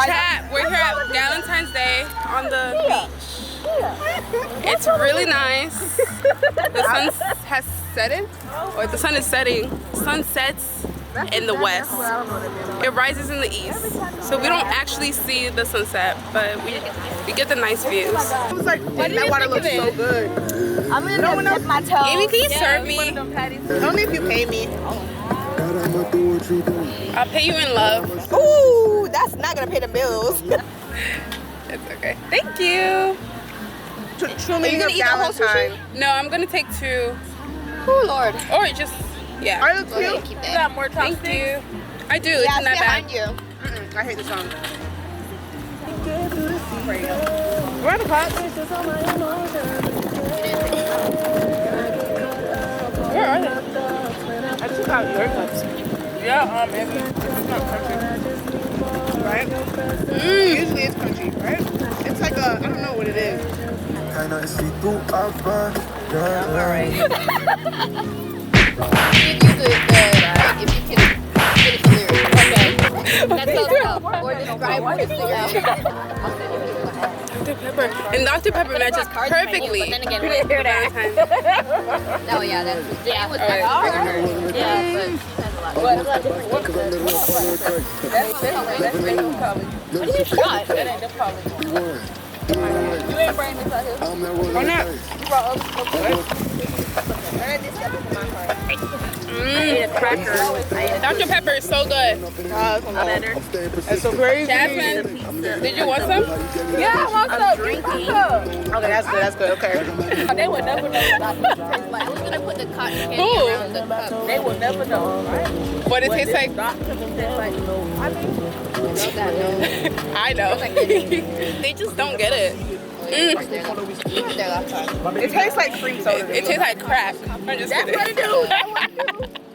Chat, we're here at Galentine's Day on the beach. It's really nice. The sun has setting, or the sun is setting. The sun sets in the west. It rises in the east. So we don't actually see the sunset, but we get the nice views. I was like, that water looks so good. I'm gonna dip my toe. Amy, can you serve me? Only if you pay me. I'll pay you in love. Ooh, that's not gonna pay the bills. It's okay. Thank you. Truly, you gonna eat the whole sushi? No, I'm gonna take 2. Oh Lord. Or just, yeah. Are you cute? Keep that. You got more Thank you. I do. Yeah, It's in that behind bag. you. I hate the song. Where are the cups? Where are they? I took out your cups. Yeah, maybe. It's not crunchy. Right? Usually it's crunchy, right? It's like a, I don't know what it is. Alright. If you could, if you can finish the lyrics. Okay. That's all enough. Or describe what it's Dr. Pepper. And Dr. Pepper matches perfectly. But then again, we didn't hear that. Oh yeah, that's Jane was like, yeah, but she has a lot. What do you shot? That ain't the problem. You ain't bringing this out here. Oh, no. You brought up. This stuff is my heart. I ate a cracker. Dr. Pepper is so good. Better. That's so crazy. Jasmine, did you want some? Yeah, I want some. Drinking. Okay, that's good, okay. They would never know what it tastes like. I was gonna put the cotton candy Ooh. around the cup. They would never know, right? What it tastes like? I know. They just don't get it. It tastes like cream soda. It tastes like crack. I'm just That's kidding. what it do. That's what it do.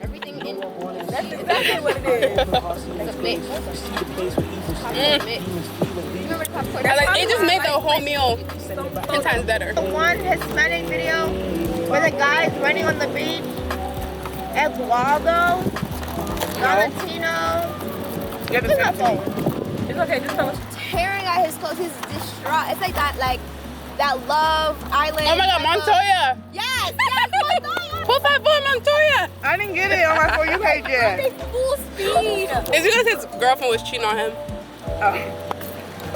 Everything in that's exactly what it is. It's a mix. It just made the whole meal 10 times better. One Hispanic video where the guy's running on the beach. Eduardo, Galentine. It's okay, just tell us. Tearing at his clothes, he's distraught. It's like that Love Island. Oh my God, Montoya! Yes, Montoya. 454 Montoya! I didn't get it on my For You page yet. Full speed. It's because his girlfriend was cheating on him.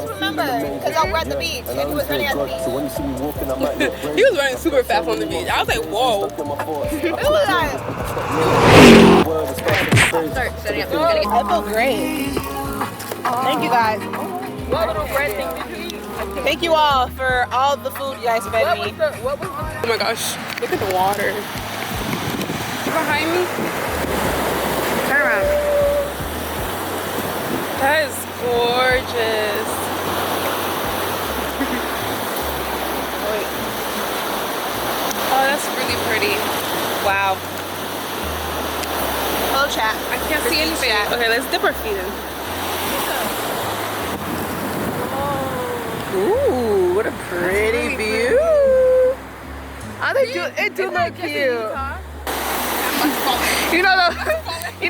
Remember, because I was at the beach and he was running at the beach. He was running super fast on the beach. I was like, whoa. It was like. Start setting up. I feel great. Thank you guys. What little bread thing did you eat? Thank you all for all the food you guys fed me. Oh my gosh, look at the water. Behind me? Turn around. That is gorgeous. Wait. Oh, that's really pretty. Wow. Hello, chat. I can't see anything. Okay, let's dip our feet in. Ooh, what a pretty view. Oh, it do look cute. You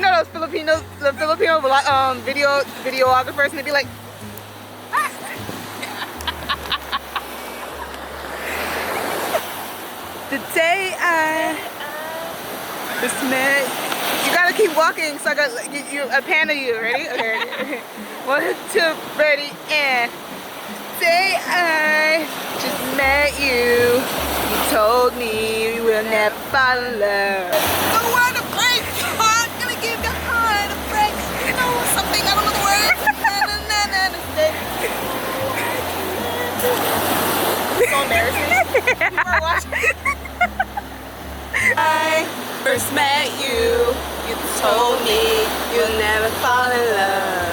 know those Filipinos, the Filipino videographers, and they be like, the day I just met. You gotta keep walking, so I got a pan of you. Ready? Okay. 1, 2, ready, and. Day I just met you. You told me we will never fall in love. The word of break your heart, gonna give your heart a break. You know something, I don't know the words. It's so embarrassing. You were watching. I first met you. You told me you'll never fall in love.